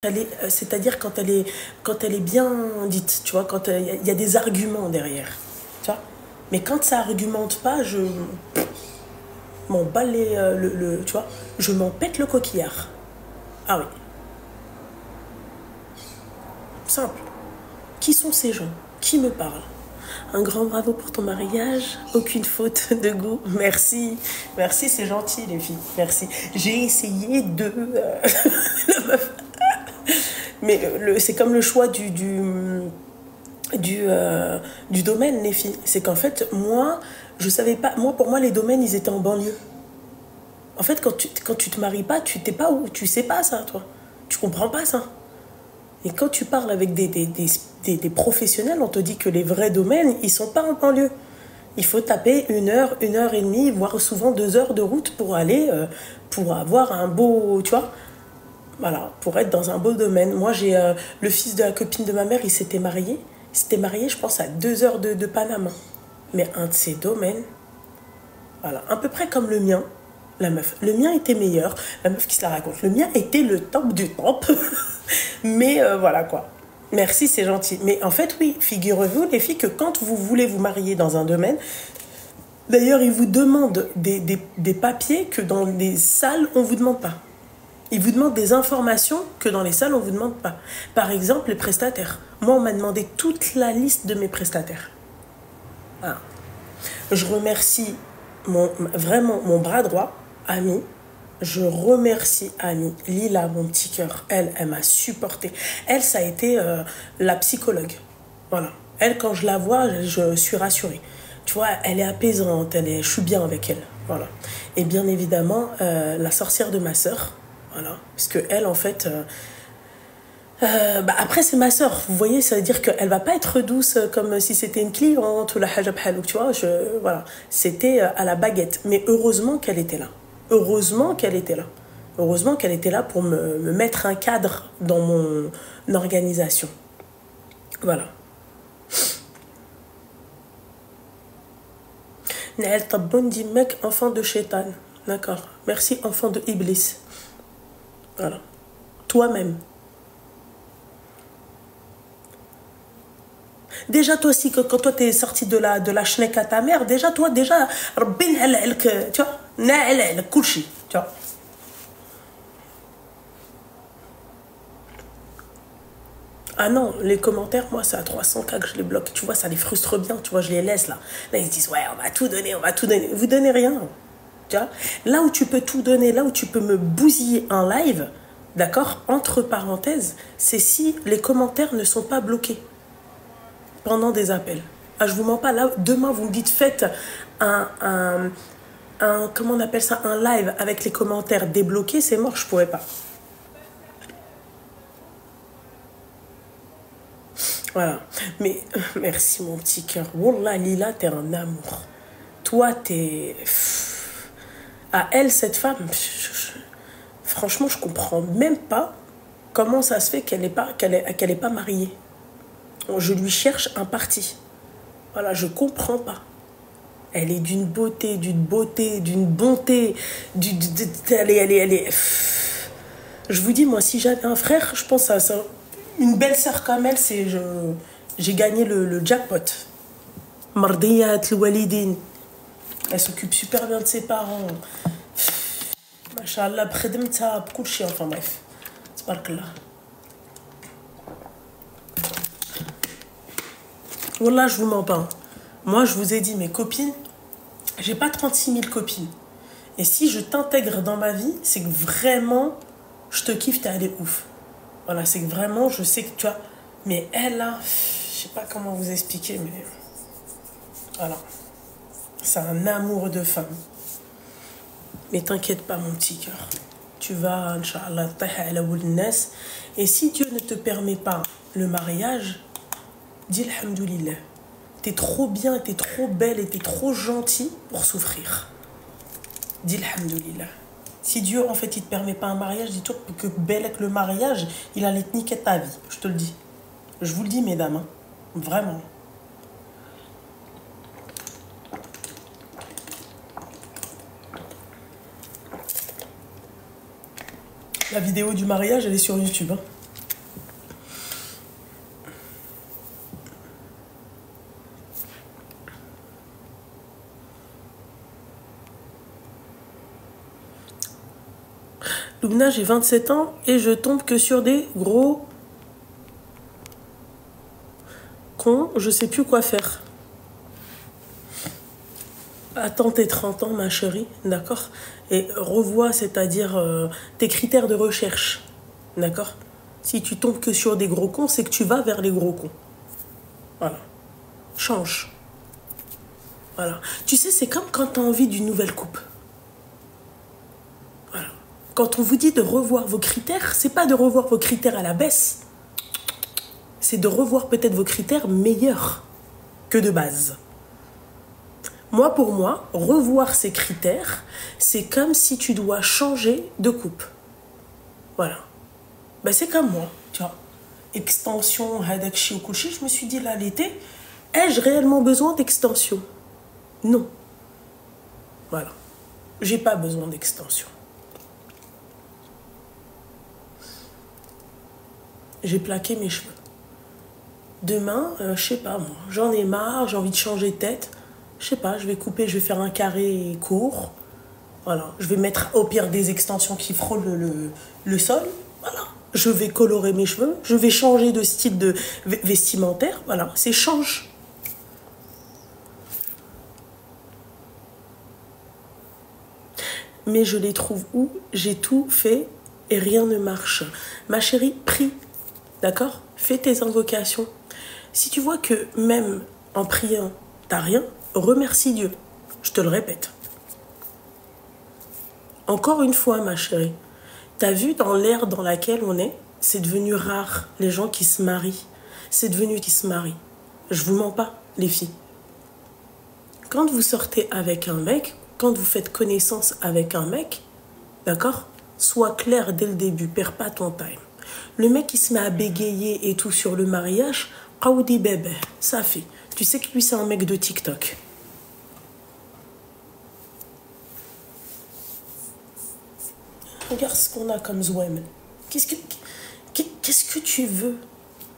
C'est-à-dire quand elle est bien dite, tu vois, quand il y a des arguments derrière, tu vois. Mais quand ça argumente pas, je m'en bats tu vois, je m'en pète le coquillard. Ah oui, simple. Qui sont ces gens? Qui me parlent? Un grand bravo pour ton mariage, aucune faute de goût, merci. Merci, c'est gentil les filles, merci. J'ai essayé de... Mais c'est comme le choix du domaine, les filles. C'est qu'en fait, moi, je savais pas... Moi, pour moi, les domaines, ils étaient en banlieue. En fait, quand tu te maries pas, tu t'es pas où. Tu sais pas ça, toi. Tu comprends pas ça. Et quand tu parles avec des professionnels, on te dit que les vrais domaines, ils sont pas en banlieue. Il faut taper 1 heure et demie, voire souvent 2 heures de route pour aller, pour avoir un beau, tu vois, voilà, pour être dans un beau domaine. Moi, j'ai le fils de la copine de ma mère, il s'était marié. Il s'était marié, je pense, à 2 heures de Panama. Mais un de ces domaines, voilà, à peu près comme le mien, la meuf. Le mien était meilleur, la meuf qui se la raconte. Le mien était le top du top. Mais voilà quoi. Merci, c'est gentil. Mais en fait, oui, figurez-vous, les filles, que quand vous voulez vous marier dans un domaine, d'ailleurs, ils vous demandent des papiers que dans les salles, on ne vous demande pas. Ils vous demandent des informations que dans les salles, on ne vous demande pas. Par exemple, les prestataires. Moi, on m'a demandé toute la liste de mes prestataires. Voilà. Je remercie vraiment mon bras droit, Ami. Je remercie Ami. Lila, mon petit cœur. Elle m'a supporté. Elle, ça a été la psychologue. Voilà. Elle, quand je la vois, je suis rassurée. Tu vois, elle est apaisante. Je suis bien avec elle. Voilà. Et bien évidemment, la sorcière de ma sœur. Voilà. Parce que elle, en fait... après, c'est ma sœur. Vous voyez, ça veut dire qu'elle va pas être douce comme si c'était une cliente ou la hajab halouk, tu vois. Voilà. C'était à la baguette. Mais heureusement qu'elle était là. Heureusement qu'elle était là. Heureusement qu'elle était là pour me mettre un cadre dans mon organisation. Voilà. Naël Tabboun dit mec, enfant de Shaitan. D'accord. Merci, enfant de Iblis. Voilà. Toi-même. Déjà, toi aussi, quand toi, t'es sorti de la schneck à ta mère, déjà, toi, tu vois, tu vois. Ah non, les commentaires, moi, c'est à 300K que je les bloque. Tu vois, ça les frustre bien, tu vois, je les laisse là. Là, ils se disent, ouais, on va tout donner, on va tout donner. Vous donnez rien. Tu vois, là où tu peux tout donner, là où tu peux me bousiller en live, d'accord, entre parenthèses, c'est si les commentaires ne sont pas bloqués pendant des appels. Ah, je vous mens pas, là, demain, vous me dites, faites comment on appelle ça, un live avec les commentaires débloqués, c'est mort, je pourrais pas. Voilà. Mais merci, mon petit cœur. Wallah, Lila, t'es un amour. Toi, t'es... À elle, cette femme, franchement, je comprends même pas comment ça se fait qu'elle est pas mariée. Je lui cherche un parti. Voilà, je comprends pas. Elle est d'une beauté, d'une bonté. Elle est... Je vous dis, moi, si j'avais un frère, je pense à ça. Une belle sœur comme elle, j'ai gagné le jackpot. Mardiyat, le Walidine. Elle s'occupe super bien de ses parents. Machallah, bkhedmta, beaucoup de chiens, enfin bref. Tabarakallah. Wallah, je vous mens pas. Moi, je vous ai dit, mes copines, j'ai pas 36 000 copines. Et si je t'intègre dans ma vie, c'est que vraiment, je te kiffe, t'es allé ouf. Voilà, c'est que vraiment, je sais que tu vois. Mais elle, là, je sais pas comment vous expliquer, mais. Voilà. C'est un amour de femme. Mais t'inquiète pas, mon petit cœur. Tu vas, Inch'Allah, et si Dieu ne te permet pas le mariage, dis alhamdoulilah. T'es trop bien, t'es trop belle et t'es trop gentille pour souffrir. Dis alhamdoulilah. Si Dieu, en fait, il te permet pas un mariage, dis-toi que bel avec le mariage, il allait te niquer ta vie. Je te le dis. Je vous le dis, mesdames. Hein. Vraiment. La vidéo du mariage, elle est sur YouTube. Hein. Lumna, j'ai 27 ans et je tombe que sur des gros cons. Je sais plus quoi faire. Attends tes 30 ans, ma chérie, d'accord? Et revois, c'est-à-dire tes critères de recherche, d'accord? Si tu tombes que sur des gros cons, c'est que tu vas vers les gros cons. Voilà. Change. Voilà. Tu sais, c'est comme quand tu as envie d'une nouvelle coupe. Voilà. Quand on vous dit de revoir vos critères, c'est pas de revoir vos critères à la baisse. C'est de revoir peut-être vos critères meilleurs que de base. Moi, pour moi, revoir ces critères, c'est comme si tu dois changer de coupe. Voilà. Ben, c'est comme moi, tu vois. Extension, hadak shiokushi, je me suis dit là, l'été, ai-je réellement besoin d'extension? Non. Voilà. J'ai pas besoin d'extension. J'ai plaqué mes cheveux. Demain, je sais pas moi, j'en ai marre, j'ai envie de changer de tête. Je sais pas, je vais couper, je vais faire un carré court. Voilà, je vais mettre au pire des extensions qui frôlent le sol. Voilà, je vais colorer mes cheveux, je vais changer de style de vestimentaire. Voilà, c'est change. Mais je les trouve où? J'ai tout fait et rien ne marche. Ma chérie, prie, d'accord? Fais tes invocations. Si tu vois que même en priant, t'as rien, remercie Dieu. Je te le répète. Encore une fois, ma chérie, t'as vu dans l'ère dans laquelle on est, c'est devenu rare les gens qui se marient. C'est devenu qui se marient. Je vous mens pas, les filles. Quand vous sortez avec un mec, quand vous faites connaissance avec un mec, d'accord? Sois clair dès le début, perds pas ton time. Le mec qui se met à bégayer et tout sur le mariage, Qaoudi bébé, ça fait. Tu sais que lui c'est un mec de TikTok. Regarde ce qu'on a comme Zouem. Qu'est-ce que tu veux?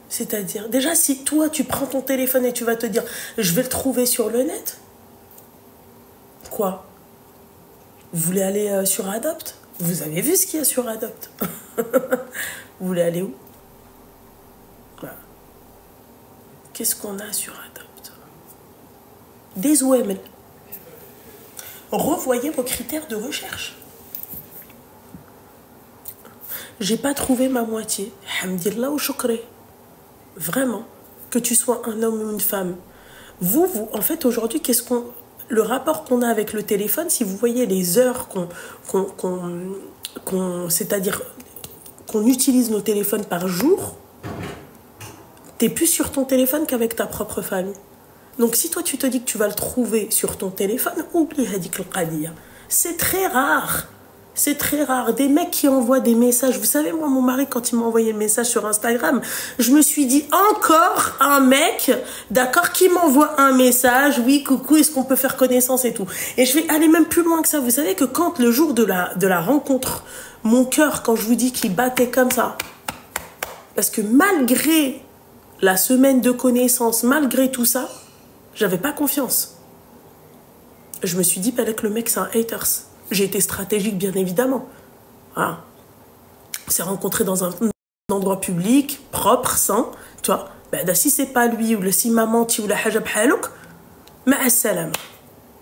C'est-à-dire, déjà si toi tu prends ton téléphone et tu vas te dire, je vais le trouver sur le net. Quoi? Vous voulez aller sur Adopt? Vous avez vu ce qu'il y a sur Adopt? Vous voulez aller où? Voilà. Qu'est-ce qu'on a sur Adopt? Des OML. Revoyez vos critères de recherche. J'ai pas trouvé ma moitié. Hamdillah ou choukri. Vraiment. Que tu sois un homme ou une femme. Vous, en fait, aujourd'hui, le rapport qu'on a avec le téléphone, si vous voyez les heures c'est-à-dire qu'on utilise nos téléphones par jour, t'es plus sur ton téléphone qu'avec ta propre famille. Donc si toi tu te dis que tu vas le trouver sur ton téléphone, oublie hadik al-qadiya. C'est très rare. C'est très rare. Des mecs qui envoient des messages. Vous savez, moi, mon mari, quand il m'a envoyé le message sur Instagram, je me suis dit, encore un mec, d'accord, qui m'envoie un message. Oui, coucou, est-ce qu'on peut faire connaissance et tout. Et je vais aller même plus loin que ça. Vous savez que quand le jour de la rencontre, mon cœur, quand je vous dis qu'il battait comme ça, parce que malgré la semaine de connaissance, malgré tout ça, j'avais pas confiance. Je me suis dit, peut-être que le mec, c'est un haters. J'ai été stratégique, bien évidemment. Voilà. On s'est rencontrés dans un endroit public, propre, sain. Tu vois, ben, si c'est pas lui, ou si maman, ou la hajab halouk, ma salam.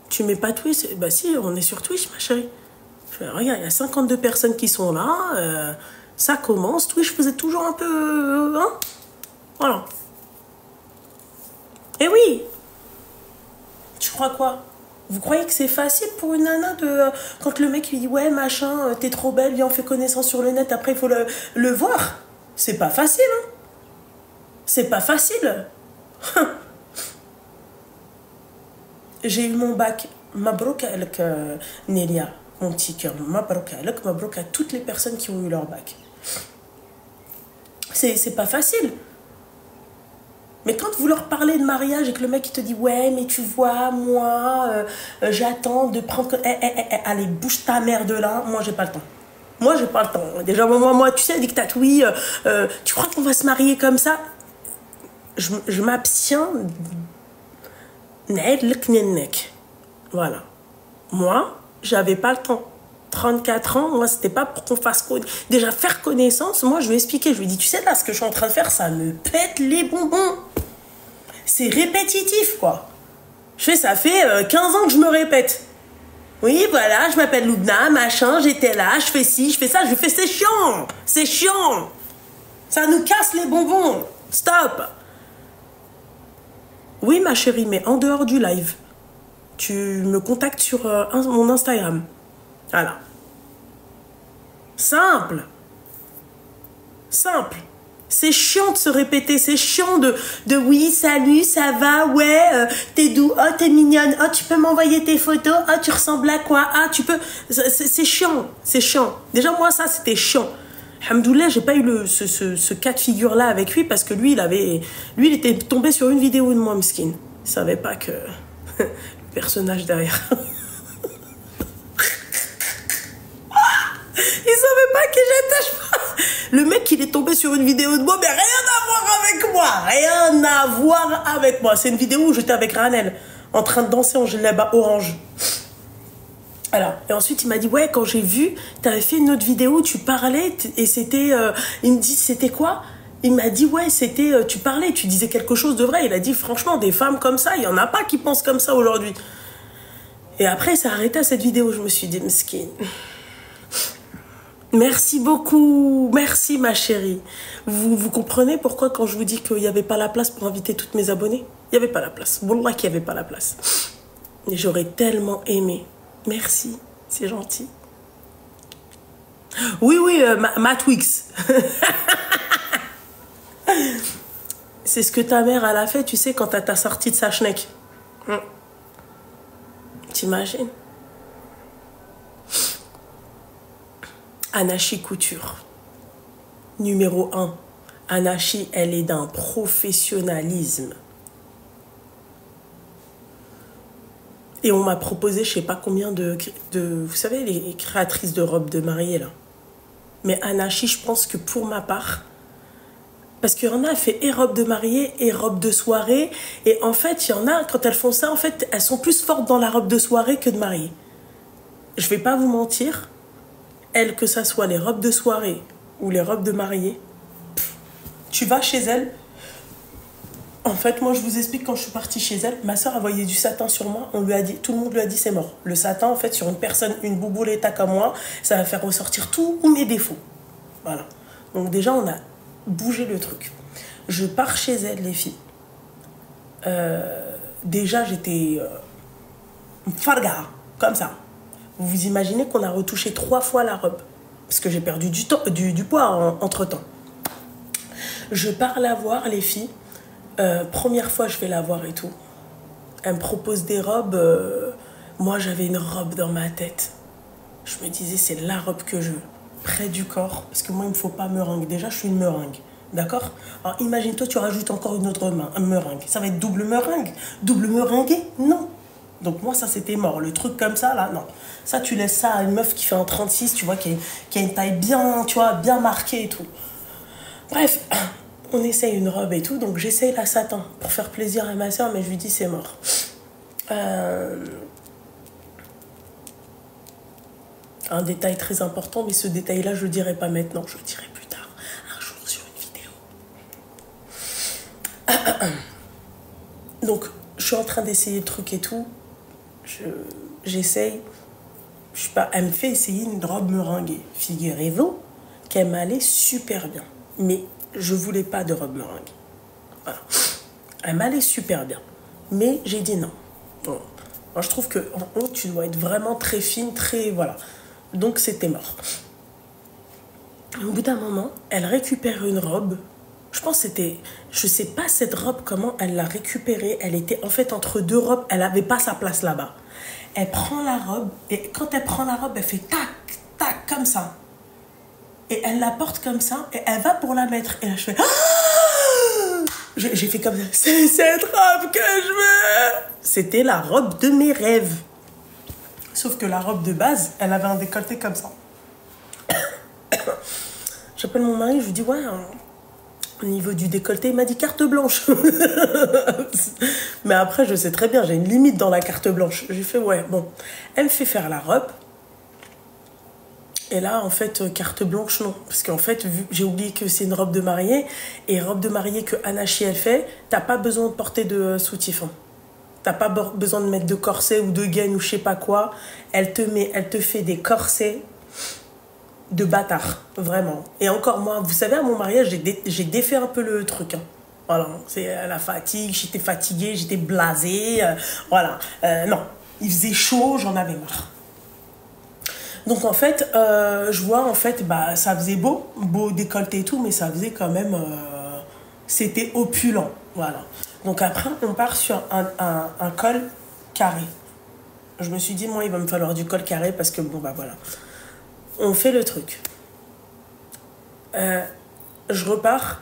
Tu mets pas Twitch? Bah si, on est sur Twitch, ma chérie. Regarde, il y a 52 personnes qui sont là. Ça commence. Twitch faisait toujours un peu... hein? Voilà. Et oui. Tu crois quoi? Vous croyez que c'est facile pour une nana quand le mec lui dit ouais machin, t'es trop belle, viens on fait connaissance sur le net, après il faut le voir. C'est pas facile, hein. C'est pas facile. J'ai eu mon bac. Mabrouk avec Nelia, mon petit cœur. Mabrouk à toutes les personnes qui ont eu leur bac. C'est pas facile. Mais quand vous leur parlez de mariage et que le mec il te dit ouais mais tu vois moi j'attends de prendre allez bouge ta mère de là, moi j'ai pas le temps. Moi j'ai pas le temps. Déjà moi tu sais dictat oui tu crois qu'on va se marier comme ça? Je m'abstiens. Voilà. Moi j'avais pas le temps. 34 ans, moi, c'était pas pour qu'on fasse déjà faire connaissance. Moi, je lui ai expliqué, je lui ai dit, tu sais, là, ce que je suis en train de faire, ça me pète les bonbons. C'est répétitif, quoi. Je fais, ça fait 15 ans que je me répète. Oui, voilà, je m'appelle Loubna, machin, j'étais là, je fais ci, je fais ça, je fais, c'est chiant. C'est chiant. Ça nous casse les bonbons. Stop. Oui, ma chérie, mais en dehors du live, tu me contactes sur mon Instagram. Voilà. Simple. Simple. C'est chiant de se répéter, c'est chiant de oui, salut, ça va, ouais, t'es doux, oh, t'es mignonne, oh, tu peux m'envoyer tes photos, oh, tu ressembles à quoi, ah, tu peux... C'est chiant, c'est chiant. Déjà, moi, ça, c'était chiant. Alhamdoulilah, j'ai pas eu ce cas de figure-là avec lui parce que lui, il était tombé sur une vidéo de moi, mesquine. Il savait pas que... le personnage derrière... Il savait pas que j'étais... Le mec, il est tombé sur une vidéo de moi, mais rien à voir avec moi. Rien à voir avec moi. C'est une vidéo où j'étais avec Ranel, en train de danser en djellaba orange. Alors, et ensuite, il m'a dit, ouais, quand j'ai vu, t'avais fait une autre vidéo où tu parlais, et c'était... il me dit, c'était quoi? Il m'a dit, ouais, c'était... tu parlais, tu disais quelque chose de vrai. Il a dit, franchement, des femmes comme ça, il y en a pas qui pensent comme ça aujourd'hui. Et après, ça a arrêté à cette vidéo. Je me suis dit, mesquine... Merci beaucoup, merci ma chérie. Vous comprenez pourquoi quand je vous dis qu'il n'y avait pas la place pour inviter toutes mes abonnés? Il n'y avait pas la place, wallah qu'il n'y avait pas la place. Et j'aurais tellement aimé. Merci, c'est gentil. Oui, oui, Matt Wix. C'est ce que ta mère, elle a fait, tu sais, quand elle t'a sorti de sa schneck. T'imagines? Anachi Couture. Numéro 1. Anachi, elle est d'un professionnalisme. Et on m'a proposé, je sais pas combien de... Vous savez, les créatrices de robes de mariée, là. Mais Anachi, je pense que pour ma part... Parce qu'il y en a, elle fait et robe de mariée et robe de soirée. Et en fait, il y en a, quand elles font ça, en fait, elles sont plus fortes dans la robe de soirée que de mariée. Je vais pas vous mentir... Elle, que ça soit les robes de soirée ou les robes de mariée, tu vas chez elle. En fait, moi, je vous explique, quand je suis partie chez elle, ma soeur a envoyé du satin sur moi. On lui a dit, tout le monde lui a dit, c'est mort. Le satin, en fait, sur une personne, une boubouletta comme moi, ça va faire ressortir tous mes défauts. Voilà. Donc déjà, on a bougé le truc. Je pars chez elle, les filles. Déjà, j'étais farga, comme ça. Vous vous imaginez qu'on a retouché 3 fois la robe. Parce que j'ai perdu du poids entre-temps. Je pars la voir, les filles. Première fois, je vais la voir et tout. Elle me propose des robes. Moi, j'avais une robe dans ma tête. Je me disais, c'est la robe que je veux. Près du corps. Parce que moi, il ne me faut pas meringue. Déjà, je suis une meringue. D'accord? Alors, imagine-toi, tu rajoutes encore une autre meringue. Ça va être double meringue. Double meringuée? Non. Donc moi, ça, c'était mort. Le truc comme ça, là, non. Ça, tu laisses ça à une meuf qui fait un 36, tu vois, qui a une taille bien, tu vois, bien marquée et tout. Bref, on essaye une robe et tout. Donc, j'essaye la satin pour faire plaisir à ma soeur, mais je lui dis, c'est mort. Un détail très important, mais ce détail-là, je ne le dirai pas maintenant. Je le dirai plus tard, un jour, sur une vidéo. Donc, je suis en train d'essayer le truc et tout. J'essaye. Je sais pas, elle me fait essayer une robe meringuée. Figurez-vous qu'elle m'allait super bien. Mais je voulais pas de robe meringue. Voilà. Elle m'allait super bien. Mais j'ai dit non. Bon. Moi, je trouve qu'en haut, tu dois être vraiment très fine, très... Voilà. Donc, c'était mort. Au bout d'un moment, elle récupère une robe. Je pense que c'était... Je sais pas cette robe, comment elle l'a récupérée. Elle était en fait entre 2 robes. Elle n'avait pas sa place là-bas. Elle prend la robe. Et quand elle prend la robe, elle fait tac, tac, comme ça. Et elle la porte comme ça. Et elle va pour la mettre. Et là, je fais... Ah, j'ai fait comme ça. C'est cette robe que je veux. C'était la robe de mes rêves. Sauf que la robe de base, elle avait un décolleté comme ça. J'appelle mon mari, je lui dis, ouais... Au niveau du décolleté, il m'a dit carte blanche. Mais après, je sais très bien, j'ai une limite dans la carte blanche. J'ai fait, ouais, bon. Elle me fait faire la robe. Et là, en fait, carte blanche, non. Parce qu'en fait, j'ai oublié que c'est une robe de mariée. Et robe de mariée que Anachi, elle fait, t'as pas besoin de porter de soutif. Hein. T'as pas besoin de mettre de corset ou de gaine ou je sais pas quoi. Elle te fait des corsets de bâtard. Vraiment. Et encore moi, vous savez, à mon mariage, j'ai défait un peu le truc. Hein. Voilà. C'est la fatigue. J'étais fatiguée, j'étais blasée. Voilà. Non. Il faisait chaud, j'en avais marre. Donc en fait, je vois en fait, bah ça faisait beau décolleté et tout, mais ça faisait quand même, c'était opulent, voilà. Donc après, on part sur un col carré. Je me suis dit, moi, il va me falloir du col carré parce que bon, bah voilà. On fait le truc. Je repars,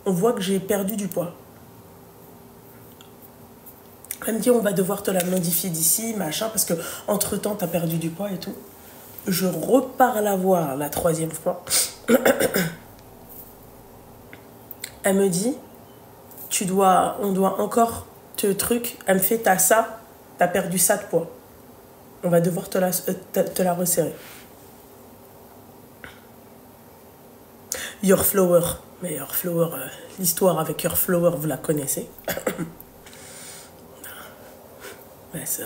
on voit que j'ai perdu du poids. Elle me dit, on va devoir te la modifier d'ici, machin, parce que entre-temps, t'as perdu du poids et tout. Je repars la voir la 3e fois. Elle me dit, on doit encore te truc. Elle me fait, t'as perdu ça de poids. On va devoir te la resserrer. Your Flower. Mais Your Flower, l'histoire avec Your Flower, vous la connaissez.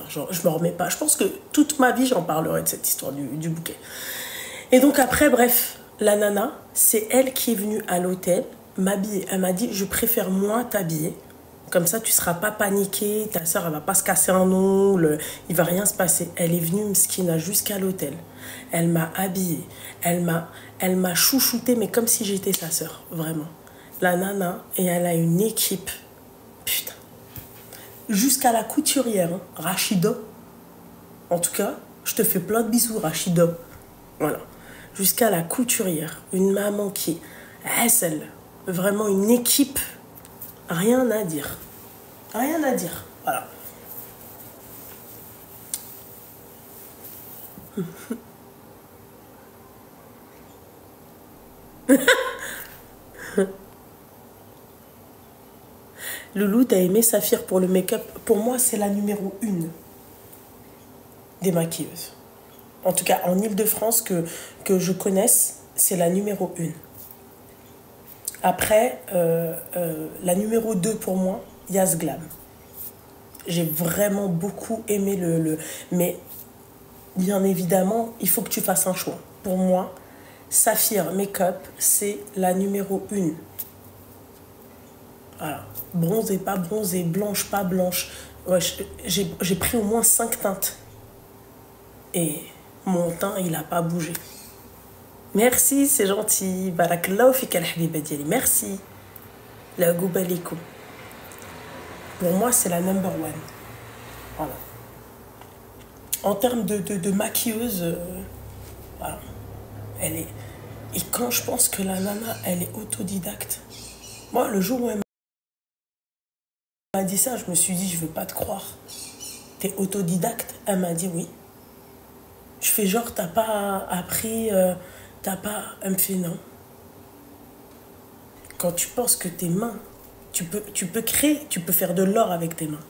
Genre, je me remets pas. Je pense que toute ma vie, j'en parlerai de cette histoire du bouquet. Et donc après, bref, la nana, c'est elle qui est venue à l'hôtel m'habiller. Elle m'a dit, je préfère moi t'habiller. Comme ça, tu seras pas paniquée. Ta soeur, elle va pas se casser un ongle. Il va rien se passer. Elle est venue, Mskina, jusqu'à l'hôtel. Elle m'a habillée. Elle m'a chouchoutée, mais comme si j'étais sa soeur. Vraiment. La nana, et elle a une équipe. Putain. Jusqu'à la couturière, hein. Rachida. En tout cas, je te fais plein de bisous, Rachida. Voilà. Jusqu'à la couturière. Une maman qui est celle. Vraiment une équipe. Rien à dire. Rien à dire. Voilà. Loulou, t'as aimé Saphir pour le make-up? Pour moi, c'est la numéro 1 des maquilleuses. En tout cas, en Ile-de-France, que je connaisse, c'est la numéro 1. Après, la numéro 2 pour moi, Yas Glam. J'ai vraiment beaucoup aimé mais bien évidemment, il faut que tu fasses un choix. Pour moi, Saphir Make-up, c'est la numéro 1. Voilà. Bronzée, pas bronzée, blanche, pas blanche. Ouais, j'ai pris au moins 5 teintes. Et mon teint, il n'a pas bougé. Merci, c'est gentil. Barakallahu fika al-habiba diali. Merci. La goubalikou. Pour moi, c'est la number 1. Voilà. En termes de maquilleuse, voilà. Elle est... Et quand je pense que la nana, elle est autodidacte. Moi, le jour où elle m'a dit ça, je me suis dit, je veux pas te croire. T'es autodidacte? Elle m'a dit oui. Je fais genre, t'as pas appris, t'as pas... Elle me fait non. Quand tu penses que tes mains, tu peux créer, tu peux faire de l'or avec tes mains.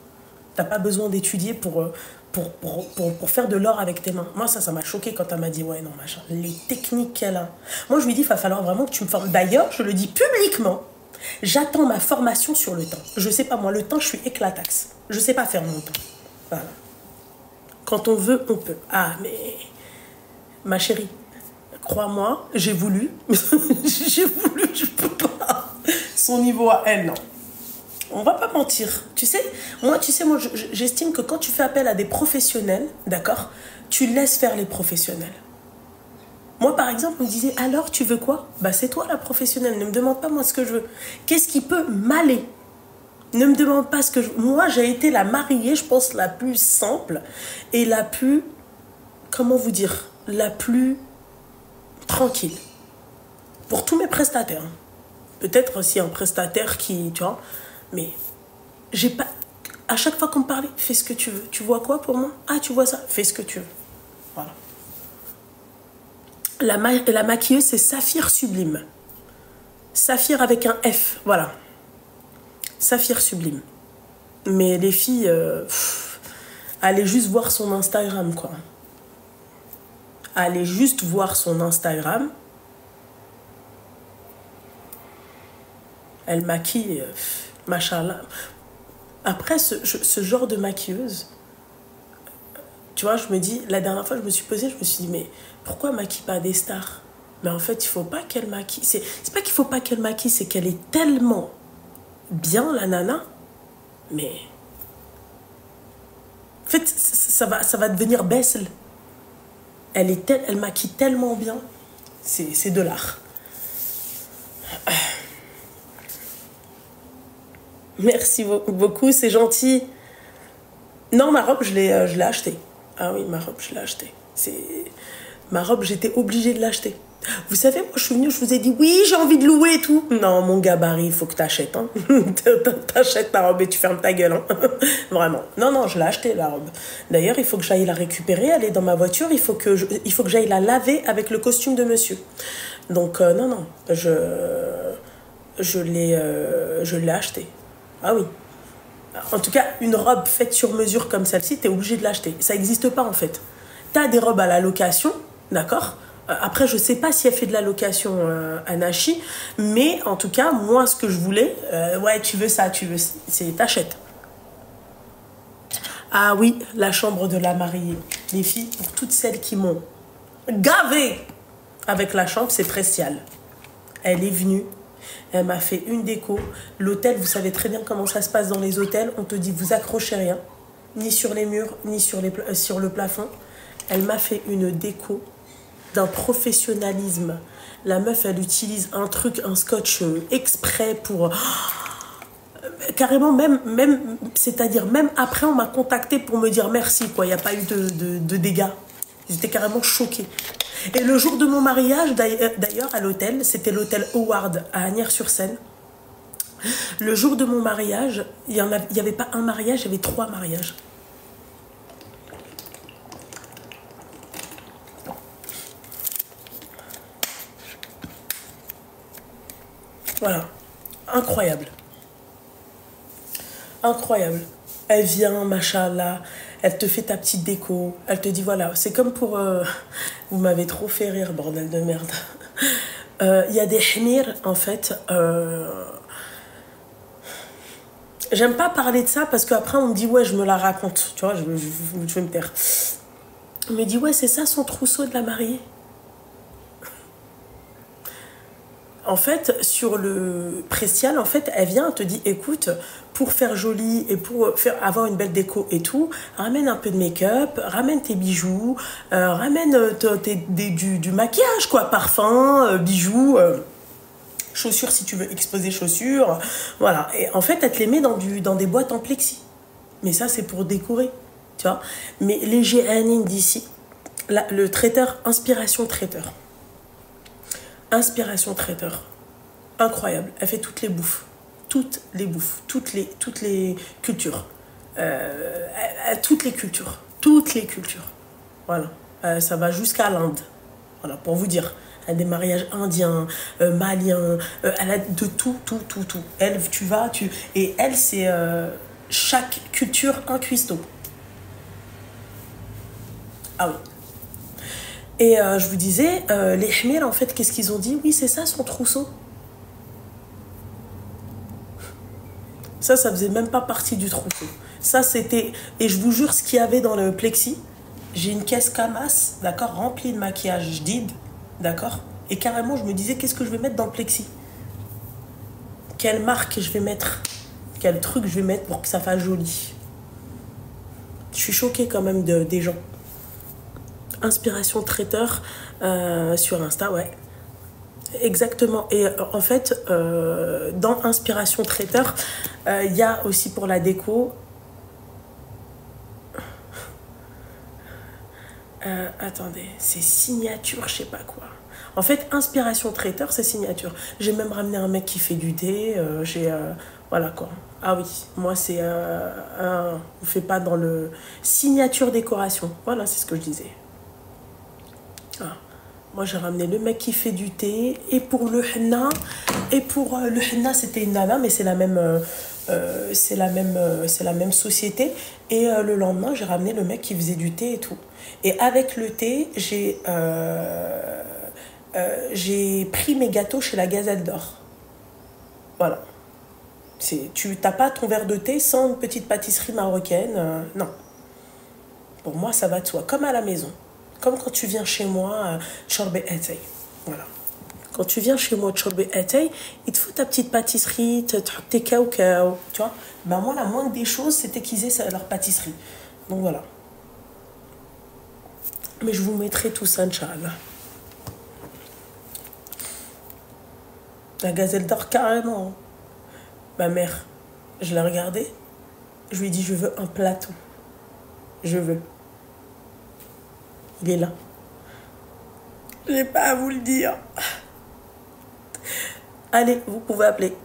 T'as pas besoin d'étudier pour faire de l'or avec tes mains. Moi, ça m'a choqué quand elle m'a dit, ouais, non, machin. Les techniques qu'elle a. Moi, je lui dis, il va falloir vraiment que tu me formes. D'ailleurs, je le dis publiquement, j'attends ma formation sur le teint. Je sais pas, moi, le teint, je suis éclataxe. Je sais pas faire mon teint. Voilà. Quand on veut, on peut. Ah, mais... Ma chérie, crois-moi, j'ai voulu. J'ai voulu, je peux pas. Son niveau à elle, non. On va pas mentir. Tu sais, moi, j'estime que quand tu fais appel à des professionnels, d'accord, tu laisses faire les professionnels. Moi, par exemple, on me disait, alors, tu veux quoi? Bah, c'est toi la professionnelle. Ne me demande pas moi ce que je veux. Qu'est-ce qui peut m'aller? Ne me demande pas ce que je veux. Moi, j'ai été la mariée, je pense, la plus simple et la plus, comment vous dire, la plus tranquille. Pour tous mes prestataires. Peut-être aussi un prestataire qui, tu vois, mais j'ai pas... À chaque fois qu'on me parlait, fais ce que tu veux. Tu vois quoi pour moi? Ah, tu vois ça? Fais ce que tu veux. Voilà. La maquilleuse, c'est Saphir Sublime. Saphir avec un F, voilà. Saphir Sublime. Mais les filles, allez juste voir son Instagram, quoi. Allez juste voir son Instagram. Elle maquille, machallah. Après, ce genre de maquilleuse, tu vois, je me dis, la dernière fois, je me suis posée, je me suis dit, mais pourquoi elle maquille pas des stars? Mais en fait, il faut pas qu'elle maquille. C'est pas qu'il faut pas qu'elle maquille, c'est qu'elle est tellement bien, la nana. Mais en fait, ça va devenir Bessel. Elle maquille tellement bien. C'est de l'art. Merci beaucoup, c'est gentil. Non, ma robe, je l'ai achetée. Ah oui, ma robe, je l'ai achetée. Ma robe, j'étais obligée de l'acheter. Vous savez, moi, je suis venue, je vous ai dit, oui, j'ai envie de louer et tout. Non, mon gabarit, il faut que t'achètes. Hein. T'achètes ta robe et tu fermes ta gueule. Hein. Vraiment. Non, je l'ai achetée, la robe. D'ailleurs, il faut que j'aille la récupérer. Elle est dans ma voiture. Il faut que j'aille la laver avec le costume de monsieur. Donc, non, je l'ai achetée. Ah oui. En tout cas, une robe faite sur mesure comme celle-ci, t'es obligé de l'acheter. Ça n'existe pas, en fait. T'as des robes à la location, d'accord? Après, je sais pas si elle fait de la location à Nachi, mais en tout cas, moi, ce que je voulais, ouais, tu veux ça, c'est t'achètes. Ah oui, la chambre de la mariée. Les filles, pour toutes celles qui m'ont gavé avec la chambre, c'est Prestial. Elle est venue, elle m'a fait une déco. L'hôtel, vous savez très bien comment ça se passe dans les hôtels. On te dit, vous accrochez rien, ni sur les murs, ni sur le plafond. Elle m'a fait une déco d'un professionnalisme. La meuf, elle utilise un scotch exprès pour... Carrément, c'est-à-dire, même après, on m'a contacté pour me dire merci, quoi. Il n'y a pas eu de dégâts. J'étais carrément choquée. Et le jour de mon mariage, d'ailleurs, à l'hôtel, c'était l'hôtel Howard à Agnières-sur-Seine. Le jour de mon mariage, il y avait pas un mariage, il y avait 3 mariages. Voilà, incroyable. Incroyable. Elle vient, machallah, elle te fait ta petite déco, elle te dit voilà, c'est comme pour... vous m'avez trop fait rire, bordel de merde. Il y a des hmir, en fait. J'aime pas parler de ça parce qu'après on me dit ouais, je me la raconte, tu vois, je vais me taire. On me dit ouais, c'est ça son trousseau de la mariée. En fait, sur le Prestial, en fait, elle vient, elle te dit, écoute, pour faire joli et pour avoir une belle déco et tout, ramène un peu de make-up, ramène tes bijoux, ramène du maquillage, quoi, parfum, bijoux, chaussures si tu veux exposer chaussures, voilà. Et en fait, elle te les met dans des boîtes en plexi. Mais ça, c'est pour décorer, tu vois. Mais les GNN d'ici, le traiteur, Inspiration Traiteur. Inspiration Traiteur. Incroyable. Elle fait toutes les bouffes. Toutes les bouffes. Toutes les cultures. Toutes les cultures. Toutes les cultures. Voilà. Ça va jusqu'à l'Inde. Voilà, pour vous dire. Elle a des mariages indiens, maliens. Elle a de tout. Elle, et elle, c'est chaque culture un cuistot. Ah oui. Et je vous disais, les hmir, en fait, qu'est-ce qu'ils ont dit? Oui, c'est ça son trousseau. Ça faisait même pas partie du trousseau. Ça, c'était... Et je vous jure, ce qu'il y avait dans le plexi, j'ai une caisse Camas, d'accord, remplie de maquillage jdid, d'accord. Et carrément, je me disais, qu'est-ce que je vais mettre dans le plexi? Quelle marque je vais mettre? Quel truc je vais mettre pour que ça fasse joli? Je suis choquée quand même des gens. Inspiration Traiteur sur Insta, ouais. Exactement. Et en fait, dans Inspiration Traiteur, il y a aussi pour la déco... attendez, c'est signature, je sais pas quoi. En fait, Inspiration Traiteur, c'est signature. J'ai même ramené un mec qui fait du thé. Voilà quoi. Ah oui, moi c'est on fait pas dans le... Signature décoration. Voilà, c'est ce que je disais. Ah. Moi j'ai ramené le mec qui fait du thé. Et pour le henna, le henna c'était une nana, mais c'est la même société. Et le lendemain j'ai ramené le mec qui faisait du thé et tout. Et avec le thé, j'ai pris mes gâteaux chez la Gazelle d'Or. Voilà. Tu n'as pas ton verre de thé sans une petite pâtisserie marocaine. Non. Pour moi, ça va de soi. Comme à la maison. Comme quand tu viens chez moi, Chorbe Etay. Voilà. Quand tu viens chez moi, Chorbe Etay, il te faut ta petite pâtisserie, tes cacao, tu vois. Ben moi, la moindre des choses, c'était qu'ils aient leur pâtisserie. Donc voilà. Mais je vous mettrai tout ça, Inch'Allah. La Gazelle d'Or, carrément. Ma mère, je l'ai regardée. Je lui ai dit, je veux un plateau. Je veux. Il est là. J'ai pas à vous le dire. Allez, vous pouvez appeler.